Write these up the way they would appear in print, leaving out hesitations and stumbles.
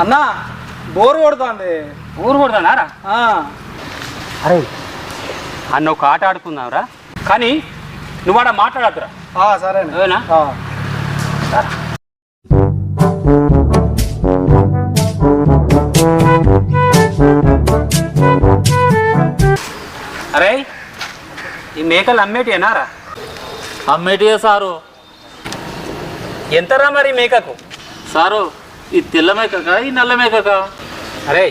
అన్నా బోర్ కొడుతుంది. ఊరు కొడతానారా? అరే అన్న ఒక ఆట ఆడుకుందాంరా, కానీ నువ్వు ఆడ మాట్లాడద్దురా. సరే ఏనా? అరే ఈ మేకలు అమ్మేటియేనారా? అమ్మేటియే సారు. ఎంతరా మరి మేకకు? సారు ఈ తెల్ల మేకక ఈ నల్ల మేకక? అరే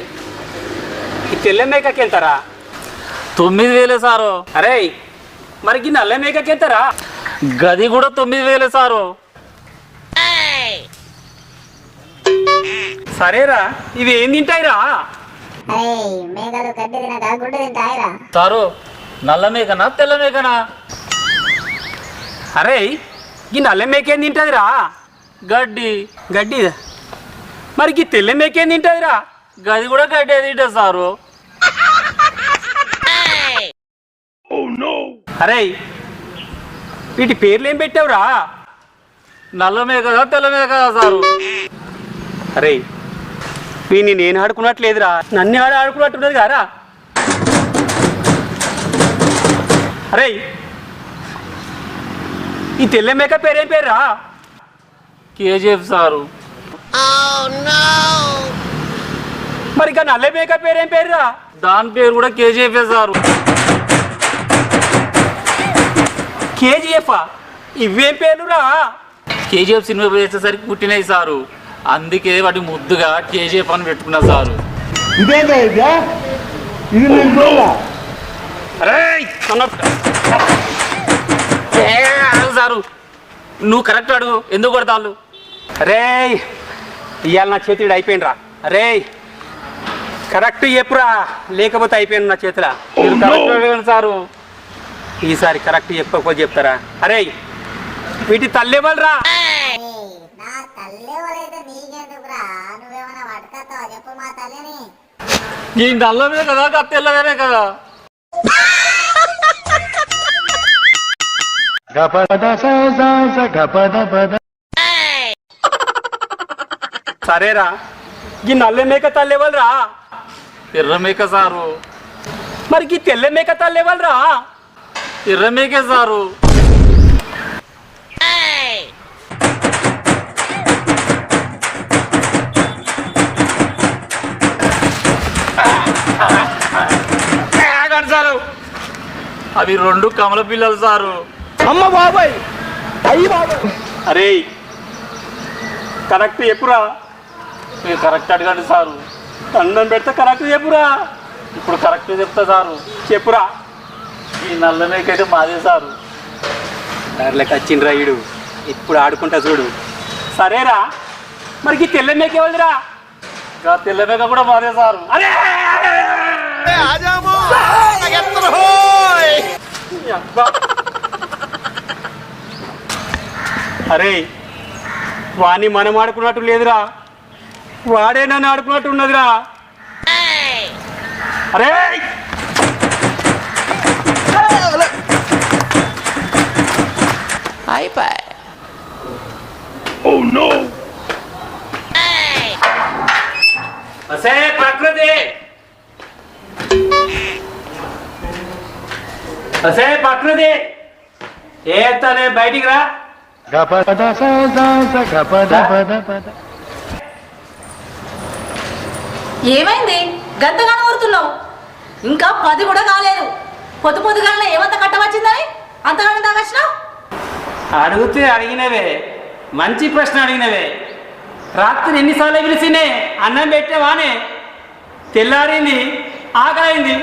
ఈ తెల్ల మేకకి ఎంతరా? 9,000 సారు. అరే మరి ఈ నల్ల మేకకి ఎంతరా? గది కూడా 9,000 సారు. సరేరా, ఇవి ఏం తింటాయిరా? మేకలు గడ్డి తినక గుడ్డు తింటాయిరా. సారు నల్ల మేకనా తెల్ల మేకనా? అరే ఈ నల్ల మేక ఏం తింటుందిరా? గడ్డి. గడ్డి. మరి ఈ తెల్ల మేక ఏం తింటుందిరా? గది కూడా గడ్డి తింటా సారు. అరే వీటి పేర్లు ఏం పెట్టావురా? నల్ల మేకదా తెల్ల మేకదా సారు? అరే వీడిని నేను ఆడుకున్నట్లేదురా, నన్ను ఆడుకున్నట్టున్నది కారా? అరే ఈ తెల్ల మేక పేరేం పేరురా? KGF sir. మరి ఇక నల్ల మేక పేరేం పేరురా? దాని పేరు కూడా కేజీఎఫ్ సారు. కేజీఎఫ్. ఇవేం పేర్లురా? కేజీఎఫ్ సినిమా వేసేసరికి పుట్టినాయి సారు, అందుకే వాటి ముద్దుగా కేజీఎఫ్ అని పెట్టుకున్నా సారు. సారు నువ్వు కరెక్ట్ అడుగు, ఎందుకు కొడతాళ్ళు? అరే ఇవాళ నా చేతుడు అయిపోయినరా. అరే కరెక్ట్ చెప్పురా, లేకపోతే అయిపోయాను నా చేతుల. మీరు కరెక్ట్ అడగండి సారు. ఈసారి కరెక్ట్ చెప్పకపోతే చెప్తారా? అరే వీటి తల్లేవాళ్ళరా? నా తల్లి ఎవరైతే నీకెందుకురా? నువ్వేమన్నా పట్టుకొస్తావా చెప్పు మా తల్లిని. ఈ నల్లమే కదా తెల్లమే కదా? సరేరా, ఈ నల్ల మేక తల్లేవాళ్ళరా? ఎర్ర మేక సారు. మరి ఈ తెల్ల మేక తల్లేవాళ్ళరా? ఎర్ర మేకే సారు. సారు అవి 2 కమల పిల్లలు సారు. అమ్మ బాబాయ్, అయ్యి బాబాయ్. అరే కరెక్ట్ చెప్పురా. మీరు కరెక్ట్ అడగండి సారు. అన్నం పెడితే కరెక్ట్ చెప్పురా. ఇప్పుడు కరెక్ట్ చెప్తా సారు. చెప్పురా. ఈ నల్ల మేకైతే మాదే సారు. దారిలోకి వచ్చిండ్రా ఈడు, ఇప్పుడు ఆడుకుంటా చూడు. సరేరా, మరి ఈ తెల్ల మేక ఎవరిదిరా? తెల్ల మేక కూడా మాదే సారు. అరే అరే వాణ్ణి మనం ఆడుకున్నట్టు లేదురా, వాడే నన్ను ఆడుకున్నట్టు ఉన్నదిరా. అరే అయిపోయి. అసే ప్రకృతి, అసే ప్రకృతి ఏతనే బయటికి రా. ఏమైంది గంతగానే ఊరుతున్నావు? ఇంకా 10 కూడా కాలేదు. పొద్దుగానే ఏమంత కట్టవచ్చిందని అంతగానే తాగచ్చినావు? అడిగితే అడిగినవే, మంచి ప్రశ్న అడిగినవే. రాత్రి ఎన్నిసార్లు పిలిచినే అన్నం పెట్టావానే? తెల్లారింది, ఆకలైంది,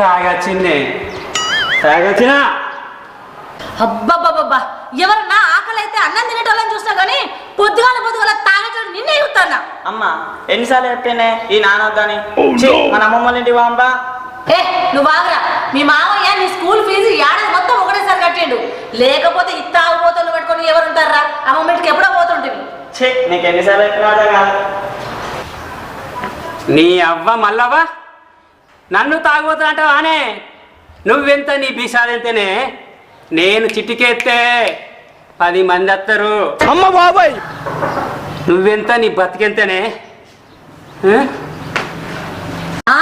తాగచ్చిన్నే. తాగచ్చినా? అబ్బబ్బబ్బబ్బా, ఎవరన్నా ఆకలి అయితే అన్నం తినేటోళ్ళని చూస్తా కానీ పొద్దుగాల తాగేటోళ్ళు నిన్నే చూస్తానా? అమ్మ ఎన్నిసార్లు చెప్తేనే ఈ నానొద్దని. మన అమ్మమ్మ వాళ్ళ ఇంటి బాంబా. నువ్వు ఆగరా. మీ మామయ్య నీ స్కూల్ ఫీజు ఏడాది మొత్తం ఒకటేసారి కట్టిండు. లేకపోతే తాగుపోతలు పెట్టుకొని ఎవరు ఉంటారా? అమ్మమ్మ ఇంటికి ఎప్పుడో పోతుంటివి. నీకు ఎన్నిసార్లు చెప్పినా కాదు. నీ అవ్వ మల్లవ్వ నన్ను తాగుతా అంటావా అనే? నువ్వెంత, నీ బీసాలెంతనే? నేను చిటికెత్తే 10 మంది వస్తారు. అమ్మ బాబాయ్, నువ్వెంత, నీ బతికెంతనే? ఆ,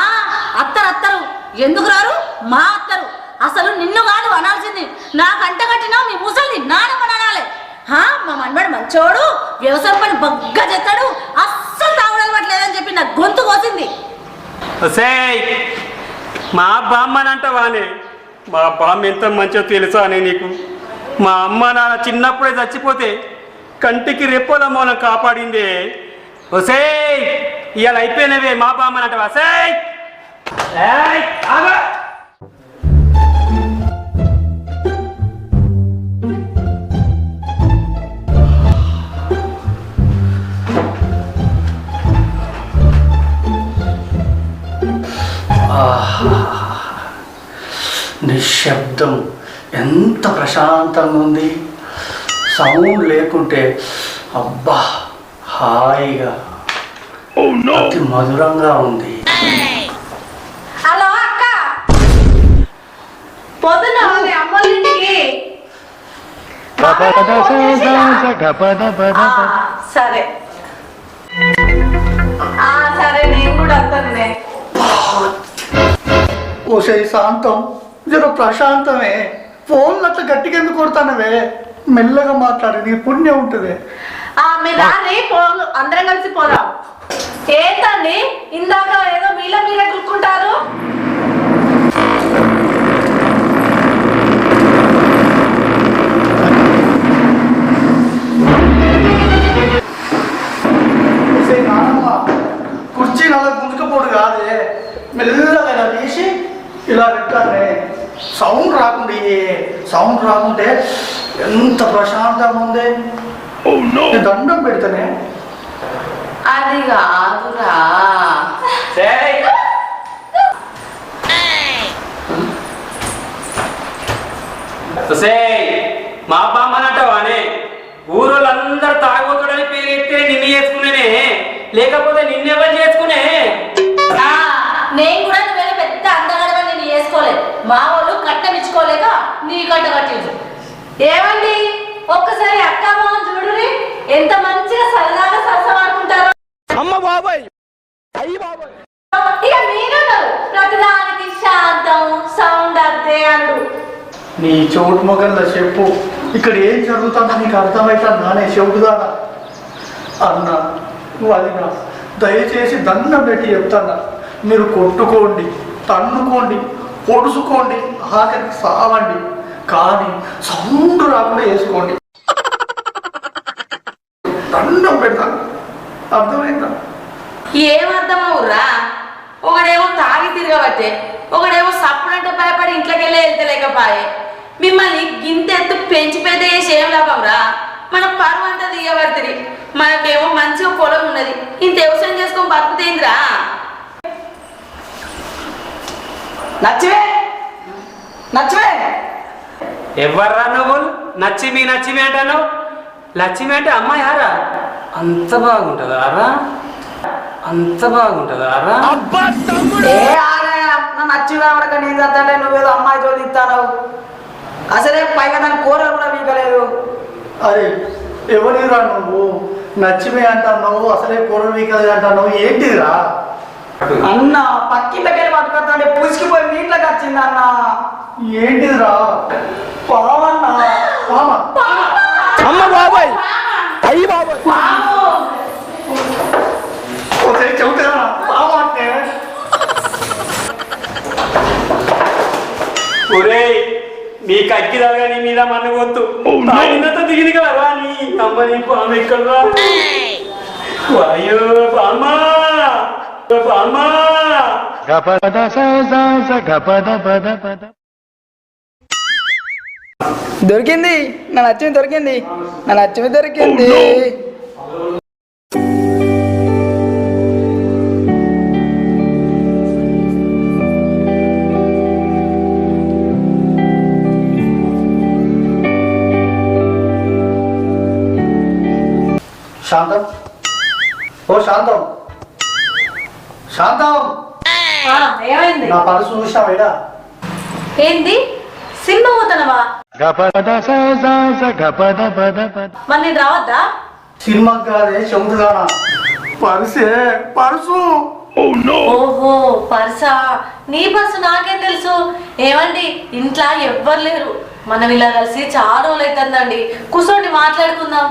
అత్తరు ఎందుకు రారు? మా అత్తరు అసలు నిన్ను కాదు అనాల్సింది. నాకు అంట కట్టినా మీ ముసలిని నానమ్మని అనాలి. మా మనవాడు మంచోడు, వ్యవసాయం పని బగ్గా చేస్తాడు, అస్సలు తాగుడు పట్టలేదని చెప్పి నా గొంతు కోసింది. మా బామ్మనంటవానే, మా బామ్మ ఎంత మంచో తెలుసా అని నీకు? మా అమ్మ నాన్న చిన్నప్పుడే చచ్చిపోతే కంటికి రెప్పల మూలం కాపాడిందే. ఒసేయ్ ఇవాళ అయిపోయినవే మా బామ్మనంటవా? నిశ్శబ్దం ఎంత ప్రశాంతంగా ఉంది. సౌండ్ లేకుంటే అబ్బా హాయిగా అతి మధురంగా ఉంది. హలో అక్క, పొద్దున అమ్మోళ్ళింటికి సరే సరే నేను కూడా వస్తానులే. ఓసే శాంతం, జర ప్రశాంతమే. ఫోన్లు అట్లా గట్టిగా ఎందుకు కొడతానవే? మెల్లగా మాట్లాడి నీ పుణ్యం ఉంటుంది. మీరు రాని అందరం కలిసి పోదాం. ఏంటండి ఇందాక ఏదో మీరే చూసుకుంటారు? కుర్చీ అలా గుంజుకపోడు కాదే, మెల్లగా ఇలా తీసి ఇలా పెట్టానే. సౌండ్ రాకుంటే ఎంత ప్రశాంతంగా ఉంది. దండం పెడతానే. అది కాదురా, మా బామ్మనంటావానే? ఊరోళ్ళందరూ తాగబోతుడని పేరు ఎత్తే నిన్ను చేసుకునేనే, లేకపోతే నిన్నెవరు చేసుకునే? నేను కూడా నువ్వేదో పెద్ద అందగడగా నేను చేసుకోలేదు. మా వాళ్ళు కట్టం ఇచ్చుకోలేక నీ కట్ట కట్టించు. ఏమండి ఒక్కసారి అక్క మోహన్ చూడురి, ఎంత మంచిగా సరదాగా సరసమాడుకుంటారు. అమ్మ బాబాయ్, అయ్యి బాబాయ్. ఇక మీరున్నారు ప్రతిదానికి శాంతం సౌండ్ అద్దే అను. నీ చోటు మొగల్లా చెప్పు, ఇక్కడ ఏం జరుగుతుందో నీకు అర్థమవుతుంది. నానే చెబుదానా అన్నా వదిన, దయచేసి దండం పెట్టి చెప్తాను. మీరు కొట్టుకోండి, తన్నుకోండి, పొడుచుకోండి, ఆఖరికి సావండి, కానీ సౌండ్ రాకుండా వేసుకోండి. దండం పెడతాను, అర్థమైందా? ఏమర్థమవురా? ఒకడేమో తాగి తిరగబట్టే, ఒకడేమో సప్పుడంటే భయపడి ఇంట్లోకి వెళ్ళి వెళ్తలేకపాయే. మిమ్మల్ని గింత ఎత్తు పెంచి పెద్ద చేసి ఏం లాభంరా? మన పరువు అంతా దిగబడుతుంది. మనకేమో మంచిగా పొలం ఉన్నది, ఇంత వ్యవసాయం చేసుకొని బతుకుతేందిరా? నచ్చవే ఎవర్రా నువ్వు? నచ్చిమి అంటాను. లక్ష్మి అంటే అమ్మాయి ఆరా? అంత బాగుంటుందా రా? నచ్చి రావడక నేను చద్దంటే నువ్వేదో అమ్మాయి జోలి ఇస్తావు. అసలే పైగా దాని కూరలు కూడా వీకలేదు. అరే ఎవరిరా నువ్వు? నచ్చిమే అంటున్నావు, అసలే కూరలు వీకలేదు అంటున్నావు, ఏంటిదిరా? అన్న పక్కింటకెళ్ళి పట్టుకొస్తాంటే పుసికిపోయి నీళ్ళకి వచ్చింది అన్న. ఏంటిదిరా? పావన్నా, అమ్మ బాబాయ్, అయ్యి బాబాయ్. చెబుతారా పావ అంటే? ఒరేయ్ నీకు అగ్గిదాగా నీ మీద మనగొద్దు. తాగినంత దిగింది కదా రా నీ అమ్మని పాము ఎక్కడరా? అయ్యో బామ్మా బామ్మా. దొరికింది, నా నచ్చింది దొరికింది, నా నచ్చింది దొరికింది. శాంతం, ఓ శాంతం, శాంతం, ఏమైంది? నా పర్సు చూసావేడా? ఏంది సినిమా పోతానవా? మరి నేను రావద్దా? సినిమాకి కాదే చెబుతున్నా. Per se purse. ఓహో పర్సా, నీ పర్సు నాకేం తెలుసు. ఏమండి ఇంట్లో ఎవ్వరు లేరు, మనం ఇలా కలిసి చాలా రోజులు అవుతుందండి. కూర్చోండి మాట్లాడుకుందాం.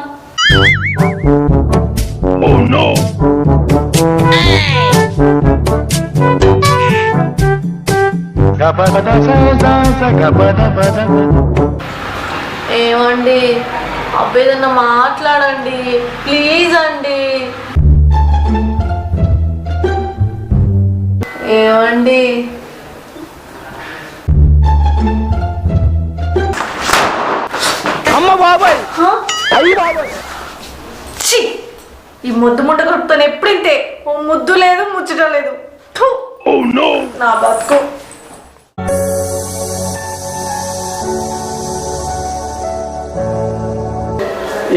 ఏమండి అబ్బేదన్నా మాట్లాడండి ప్లీజ్ అండి. ఏమండి అమ్మ బాబాయ్ అయ్యి బాబాయ్. ఛీ, ఈ ముద్దు ముద్ద కొట్టుతాను ఎప్పుడు ఇంతే. ఓ ముద్దు లేదు ముచ్చట లేదు. థు, నా బతుకు.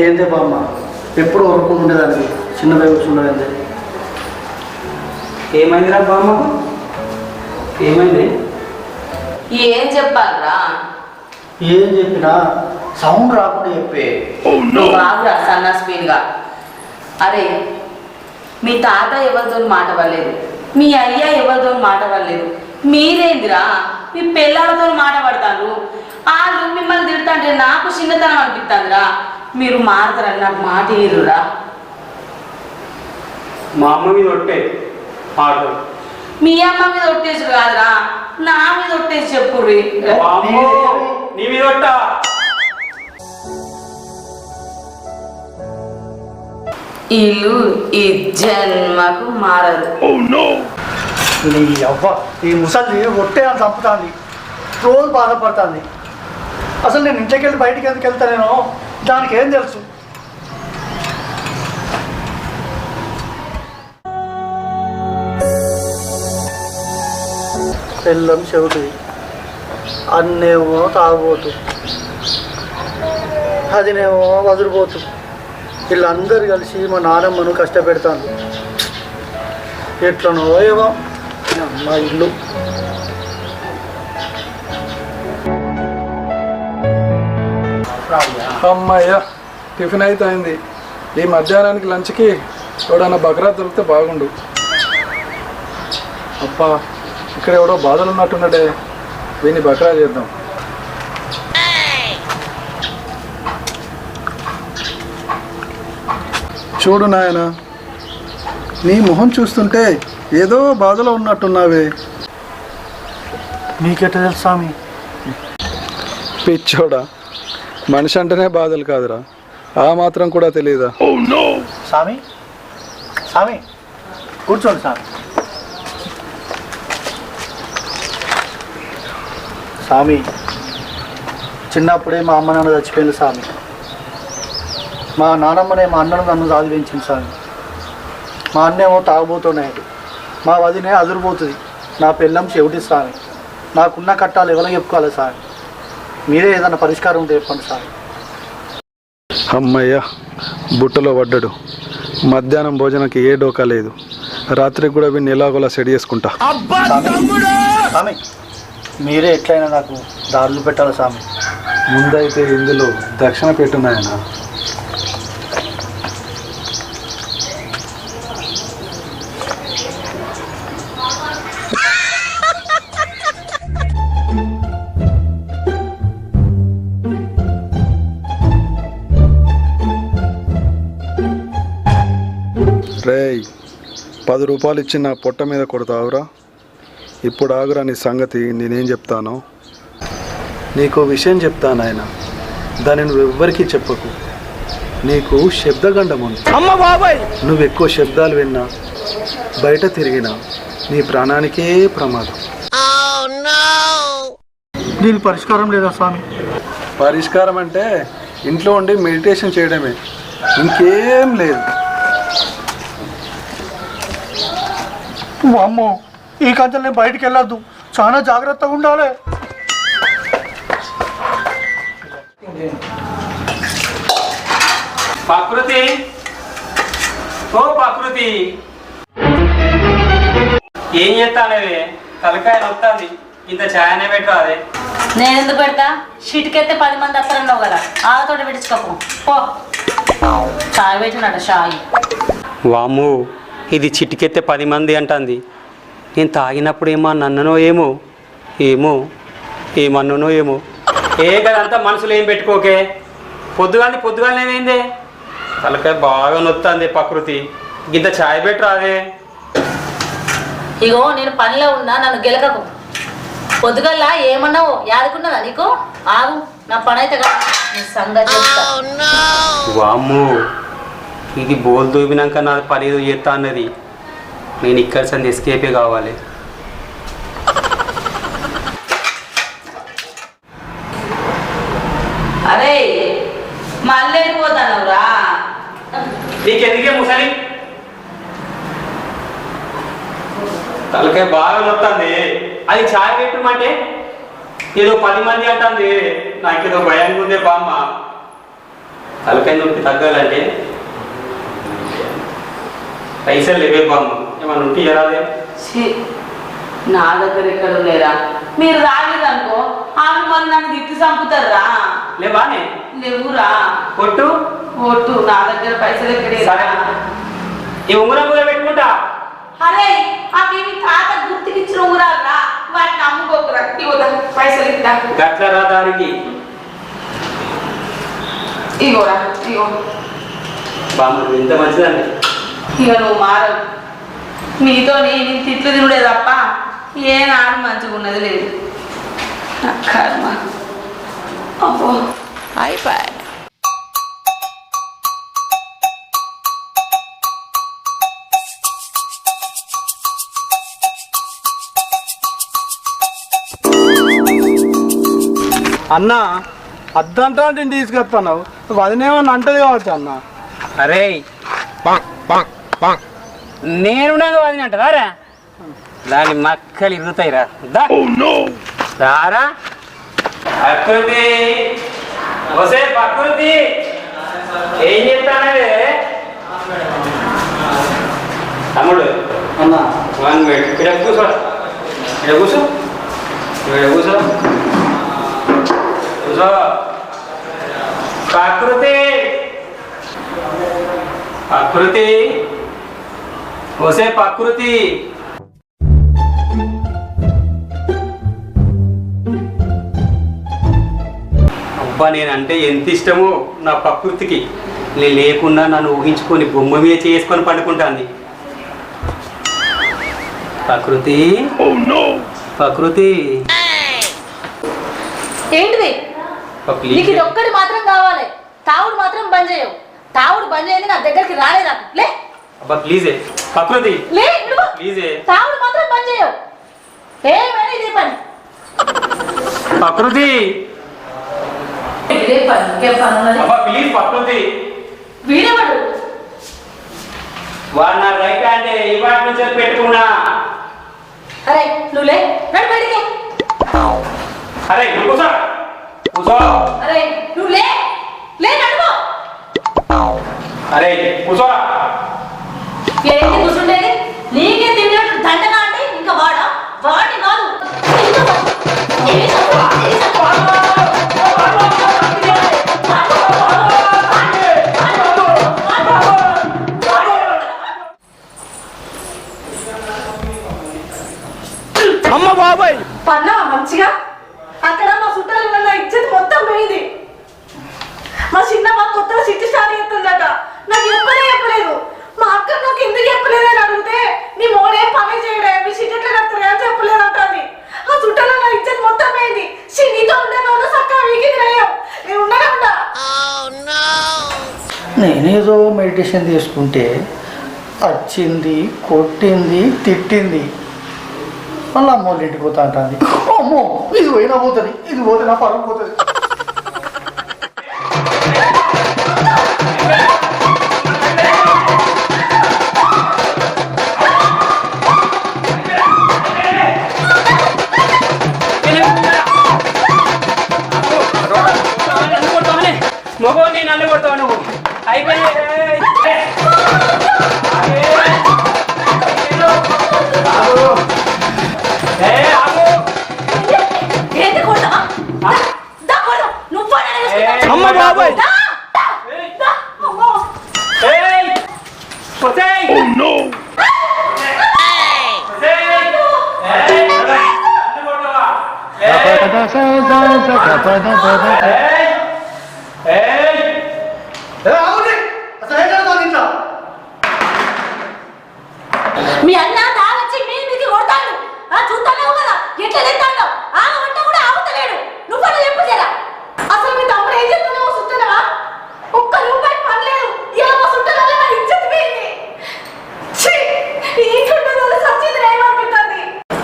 ఏందే బామ్మ ఎప్పుడు ఊరుకుని ఉండేదానికి చిన్న పై కూర్చుండేది. ఏమైందిరా బామ్మకు? ఏమైంది? ఏం చెప్పాలరా? ఏం చెప్పినా సౌండ్ రాకుండా చెప్పే. నువ్వు బాగురా సన్నా స్పీడ్గా. అరే మీ తాత ఎవరితో మాట పడలేదు, మీ అయ్య ఎవరితో మాట పడలేదు, మీరేందిరా మీ పిల్లలతో మాట పడతారు. వాళ్ళు మిమ్మల్ని తిడతాంటే నాకు చిన్నతనం అనిపిస్తుందిరా. మీరు మారతారని నాకు మాట ఇరురా. మా అమ్మ మీద ఒట్టే మాట. మీ అమ్మ మీద ఒట్టేసుడు కాదురా, నా మీద ఒట్టేసి చెప్పుర్రి. నీ మీద ఒట్ట. ఇల్లు ఈ జన్మకు మారదు. నీ అవ్వ ఈ ముసలి ఒట్టే అని చంపుతాంది, రోజు బాధపడుతుంది. అసలు నేను ఇంట్లోకి వెళ్ళి బయటికి ఎందుకు వెళ్తానేనో దానికి ఏం తెలుసు. పెళ్ళం చెవిటి అన్నేమో తాగుబోతు, అదినేమో వదిలిపోతు. వీళ్ళందరూ కలిసి మా నానమ్మను కష్టపెడతాను. ఎట్లనో ఏమో మా ఇల్లు. అమ్మాయ్యా టిఫిన్ అయితే అయింది. ఈ మధ్యాహ్నానికి లంచ్కి ఎవడన్నా బకరా దొరికితే బాగుండు. అబ్బా ఇక్కడ ఎవడో బాధలు ఉన్నట్టున్నాడే, వీని బకరా చేద్దాం. చూడు నాయన, నీ మొహం చూస్తుంటే ఏదో బాధలో ఉన్నట్టున్నావే. మీకెట్ట తెలుసు స్వామి? పిచ్చోడా, మనిషి అంటేనే బాధలు కాదురా, ఆ మాత్రం కూడా తెలియదా? స్వామి స్వామి కూర్చోండి స్వామి. స్వామి చిన్నప్పుడే మా అమ్మ నాన్న చచ్చిపోయింది స్వామి. మా నాన్నమ్మనే మా అన్నను నన్ను చదివించింది స్వామి. మా అన్నేమో తాగుబోతున్నాడు, మా వదినే అదురుపోతుంది, నా పిల్లం చెవిటి స్వామి. నాకున్న కట్టాలు ఎవరికి చెప్పుకోవాలి స్వామి? మీరే ఏదైనా పరిష్కారం ఉంటే చెప్పండి స్వామి. అమ్మయ్య బుట్టలో పడ్డాడు. మధ్యాహ్నం భోజనానికి ఏ డోకా లేదు, రాత్రికి కూడా వీడిని ఎలాగోలా సెట్ చేసుకుంటా. స్వామి మీరే ఎట్లయినా నాకు దారులు పెట్టాలి స్వామి. ముందైతే ఇందులో దక్షిణ పెట్టున్నాయన. రేయ్ 10 రూపాయలు ఇచ్చి నా పొట్ట మీద కొడతావురా? ఇప్పుడు ఆగురా నీ సంగతి నేనేం చెప్తాను. నీకు విషయం చెప్తాను ఆయన, దాన్ని నువ్వు ఎవ్వరికీ చెప్పకు. నీకు శబ్దగండం ఉంది. అమ్మ బాబాయ్ నువ్వు ఎక్కువ శబ్దాలు విన్నా, బయట తిరిగినా నీ ప్రాణానికే ప్రమాదం. దీనికి పరిష్కారం లేదా స్వామి? పరిష్కారం అంటే ఇంట్లో ఉండి మెడిటేషన్ చేయడమే, ఇంకేం లేదు. అమ్మో ఈ కంచెలు నేను బయటికి వెళ్ళొద్దు, చాలా జాగ్రత్తగా ఉండాలి. ప్రకృతి, ఓ ప్రకృతి, ఏం చేస్తానవే? తలకాయ నొత్తాది, ఇంత ఛాయనే పెట్టరాదే? నేను ఎందుకు పెడతా? షీట్కెత్తే 10 మంది వస్తారన్నావు కదా, ఆతోటి పెట్టించుకోకు పో. చాయ్ పెట్టినట షాయి. వాము ఇది చిటికెత్తే 10 మంది అంటుంది. నేను తాగినప్పుడు ఏమో నన్ననో ఏమో ఏమో ఏమన్ననో ఏమో. కదంతా మనసులో ఏం పెట్టుకోకే. పొద్దుగాలనే ఏమైంది? తలకాయ బాగా నొత్తుంది ప్రకృతి. ఇంత ఛాయ్ పెట్టి రాదే. ఇగో నేను పనిలో ఉన్నా, నన్ను గెలకకు. పొద్దుగల్లా ఏమన్నావో యాదుకున్నదా నీకు? ఆగు, నా పని అయితే కదా నీ సంగతి చెప్తా. వామ్మో, ఇది బోల్ దూపినాక నా పని ఏదో చేస్తా అన్నది. నేను ఇక్కడ సంది ఎస్కేపే కావాలి. అరే మళ్ళీ పోతానురా. నీకెందుకే ముసలి? తలకాయ బాగా నొత్తుంది. అది ఛాయ్ పెట్టమంటే ఏదో 10 మంది అంటుంది. నాకేదో భయంగా ఉందే బామ్మ. తలకాయ నొప్పి తగ్గాలంటే పైసలు లేవే బామ్మ. ఏమన్నా ఉంటే ఎరాదే. నా దగ్గర ఎక్కడ లేరా? మీరు రాలేదనుకో 6 మంది నన్ను తిట్టి చంపుతారా. లేవానే? లేవురా. కొట్టు ఒట్టు, నా దగ్గర పైసలు ఎక్కడే. ఈ ఉంగరం కూడా పెట్టుకుంటా. అరే అవి మీ తాత గుర్తుకిచ్చిన ఉంగరాలురా, వాటిని అమ్ముకోకురా. ఇవ్వదా పైసలు ఇస్తా. గట్ల రా దానికి. ఇగోరా ఇగో. బామ్మ ఎంత మంచిదండి. ఇక నువ్వు మారవు. నీతో నేను తిట్లు తినుడే తప్ప ఏ నాడు మంచిగా ఉన్నది లేదు. కర్మ. అబ్బో అయిపోయి. అన్న అద్దంటా అంటే తీసుకొస్తున్నావు, వదినేమన్నా అంటది కావచ్చు అన్న. అరే నేను వదిన అంటారా? దాని మక్కలు ఇరుగుతాయి రా. రారా ప్రకృతి. వసే ప్రకృతి, ఏం చెప్తానవే? తమ్ముడు అన్న 1 మినిట్ ఇక్కడ కూర్చో. ఇక్కడ కూర్చో. ఇక్కడ కూర్చో. కూర్చో. ప్రకృతి ప్రకృతి వసే ప్రకృతి. అబ్బా నేనంటే ఎంత ఇష్టమో నా ప్రకృతికి. నేను లేకుండా నన్ను ఊహించుకొని బొమ్మ మీద చేసుకొని పండుకుంటాంది. ప్రకృతి ప్రకృతి. ఏంటిది? నీకు ఇది ఒక్కటి మాత్రం కావాలి. తావుడు మాత్రం బంద్ చేయవు. తావుడు బంద్ చేయండి, నా దగ్గరికి రాలే. నాకు లే. అబ్బా ప్లీజే ప్రకృతి, లే. ప్లీజే. తావుడు మాత్రం బంద్ చేయవు. ఏమైనా ఇదే పని. ప్రకృతి ఇదే పని, ఇంకేం పని ఉన్నది? అబ్బా ప్లీజ్ ప్రకృతి. వీడవాడు వాడు నా రైట్ హ్యాండ్ ఇవాటి నుంచి పెట్టుకున్నా. అరే నువ్వు లే, నడు బయటికి. అరే నువ్వు కూర్చో. కూర్చో. అరే నువ్వు లే, లే నడువు. అరే కూర్చో. ఏంటి కూర్చుండేది? నీకే తిన్నట్టు దండగా అంటే ఇంకా వాడా? వాడిని కాదు. అమ్మ బాబాయ్ పన్నా మంచిగా అక్కడ మా చుట్టాల వల్ల ఇచ్చేది మొత్తం పోయింది. మా చిన్న మా కొత్తగా సిటీ స్టార్ట్ చేస్తుందట. నాకు చెప్పలేదు. మా అక్క నాకు ఎందుకు చెప్పలేదని అడిగితే నీ మోడే పని చేయడే, మీ సిటీ ఎట్లా కడతారు అని చెప్పలేదంటుంది. ఆ చుట్టాల వల్ల ఇచ్చేది మొత్తం పోయింది. నీతో ఉండేవాళ్ళు చక్కగా వీకి తినయ్యావు. నేను ఉండగా ఉండా. నేనేదో మెడిటేషన్ తీసుకుంటే వచ్చింది, కొట్టింది, తిట్టింది. మళ్ళీ అమ్మ వాళ్ళ ఇంటికి పోతా అంటుంది. అమ్మో ఇది పోయినా పోతుంది, ఇది పోతే నా పరుగు పోతుంది. మగో నేను అల్లు కొడతావు నువ్వు. అయిపోయింది. అమ్మ బాబాయ్ Hey! మీ అన్న తాగొచ్చి మీది కొడతాడు. చూస్తాను కదా ఎట్లా తెస్తాడో. వంట కూడా ఆగుతలేడు. నువ్వు చెప్పు జరా. అసలు మీ తమ్ముడు ఏం చెప్తున్నావు? సుట్టనా ఒక్క రూపాయి పడలేదు. ఇలా మా సుట్టలలో నా ఇజ్జత్ పోయింది.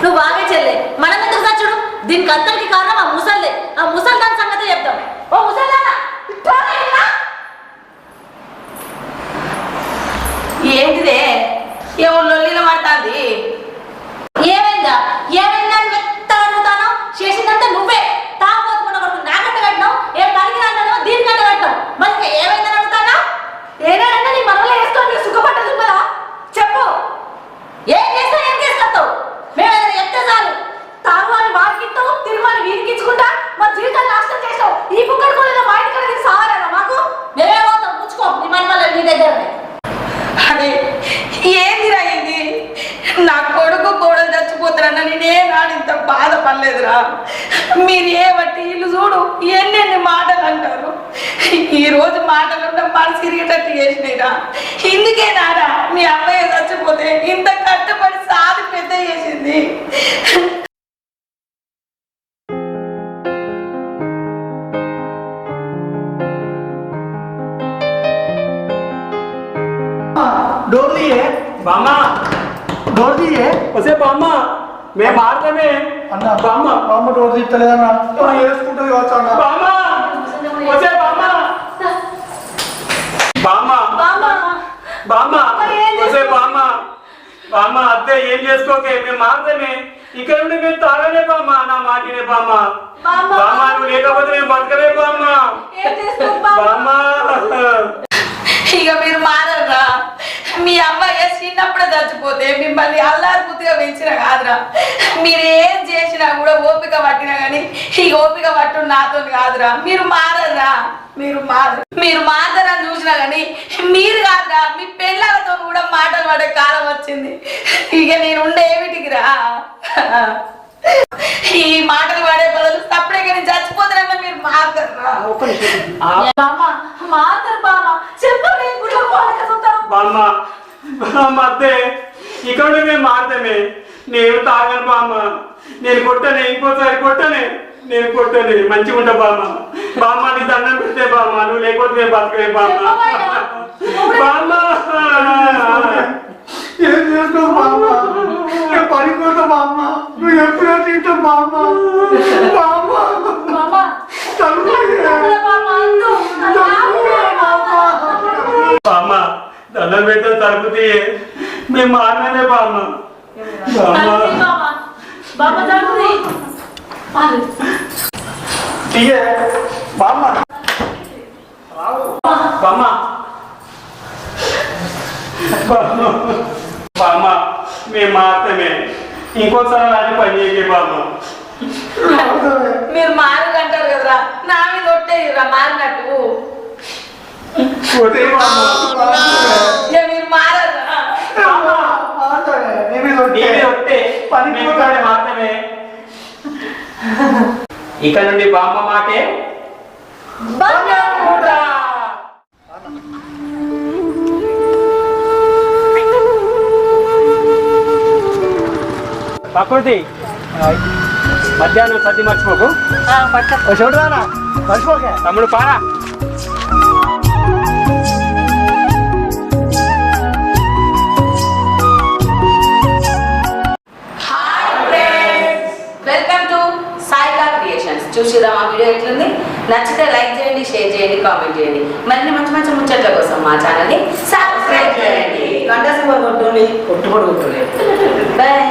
నువ్వు బాగా చెల్లె మనం ఎందుకు సచ్చుడు? దీనికి అంతటికి కారణం ఆ ముసల్దే. ఆ ముసల్దాని సంగతి చెప్తాం. ఓ ముసల్దానా ఏంటిదే ఎవరు లొల్లిలో పడుతుంది? ఏమైందా? ఏమైందని మెత్త అడుగుతాను. చేసిందంతా నువ్వే. తాగబోతున్నా కొడుకు నాకంట కట్టినావు. ఏం కలిగినా దీనికంట కట్టావు. మరి ఇంకా ఏమైందని అడుగుతానా? ఏదైనా నీ మనలో వేసుకోండి. సుఖపట్టదు కదా చెప్పు. ఏం చేస్తావు? ఏం చేసుకొస్తావు? మేము ఏదైనా చెప్తే చాలు. తాగుని వాడికిస్తావు, తిరుగుని వీడికించుకుంటా మా జీవితాన్ని నాశనం చేసావు. ఈ కుక్కడి కూడా మా ఇంటి కడిగి సావాలేదా మాకు? మేమే పోతాం. పుచ్చుకో నీ మన నీ దగ్గరనే. అదే ఏందిరా ఇది? నా కొడుకు కోడలు చచ్చిపోతారన్న నేనేనాడు ఇంత బాధపడలేదురా. మీరు ఏమట్టి ఇల్లు చూడు ఎన్నెన్ని మాటలు అంటారు. ఈ రోజు మాటలుంటే మనసు తిరిగేటట్టు చేసినాయిరా. ఇందుకేనారా మీ అమ్మాయి చచ్చిపోతే ఇంత కష్టపడి సాధి పెద్ద చేసింది. డోర్ దియే బామ్మ డోర్ దియే వసే బామ్మ మేము మారుతామే అన్న బామ్మ బామ్మ డోర్ తీస్తలేదన్నా వేసుకుంటుంది కావచ్చు అన్న బామ్మ వసే బామ్మ బామ్మ బామ్మ వసే బామ్మ బామ్మ అత్తే ఏం చేసుకోకే మేము మారుతామే. ఇక్కడ నుండి మేము తాగలే బామ్మ. నా మాటినే బామ్మ. బామ్మ నువ్వు లేకపోతే మేము బతకలే బామ్మ. బామ్మ ఇక మీరు మారరా. మీ అమ్మాయి చిన్నప్పుడే చచ్చిపోతే మిమ్మల్ని అల్లారు పూర్తిగా పెంచిన కాదురా. మీరు ఏం చేసినా కూడా ఓపిక పట్టినా కానీ ఈ ఓపిక పట్టు నాతో కాదురా. మీరు మారరా. మీరు మారని చూసినా కానీ మీరు కాదురా. మీ పిల్లలతో కూడా మాటలు పడే కాలం వచ్చింది. ఇక నేను ఉండే ఏమిటికిరా. ఈ మాటలు పడే బదులు తప్పుడే కానీ చచ్చిపోతారన్నా మీరు మారరా. బామ్మ బామ్మ అత్తే ఇక్కడ మేము మారుతామే. నేను తాగను బామ్మ. నేను కొట్టనే ఇంకోసారి కొట్టనే. నేను కొట్టనే మంచిగా ఉంటా బామ్మ. బామ్మ నీ దండం పెడితే బామ్మ. నువ్వు లేకపోతే మేము బతకలే బామ్మ. బామ్మ ఏం చేస్తావు బామ్మ? పడిపోతా బామ్మ. నువ్వు ఎప్పుడో తింటావు బామ్మ. బామ్మ బామ్మ దండం పెడితే తలుపుతి మేము మారనే బామ్మ. బామ్మ తీయే బామ్మ బామ్మ బామ్మ మేము మారుతామే. ఇంకోసారి అది పని చేయకే బామ్మ. మీరు మారకంటారు కదరా. నా మీద ఒట్టేదిరా మారినట్టు. కొట్టే బామ్మ. మీరు మారరా. మాత్రమే ఇక నుండి బామ్మ మాటే ప్రకృతి మధ్యాహ్నం సర్ది మర్చిపోకు. చూడరానా మర్చిపోకే తమ్ముడు పారా. Welcome to Saika creations. చూసిరా మా వీడియో ఎట్లుంది? నచ్చితే లైక్ చేయండి, షేర్ చేయండి, కామెంట్ చేయండి. మరిన్ని మంచి మంచి ముచ్చట్ల కోసం మా ఛానల్ని సబ్స్క్రైబ్ చేయండి. గంట సింబల్ కొట్టుకోండి. కొట్టుకోండి. బాయ్.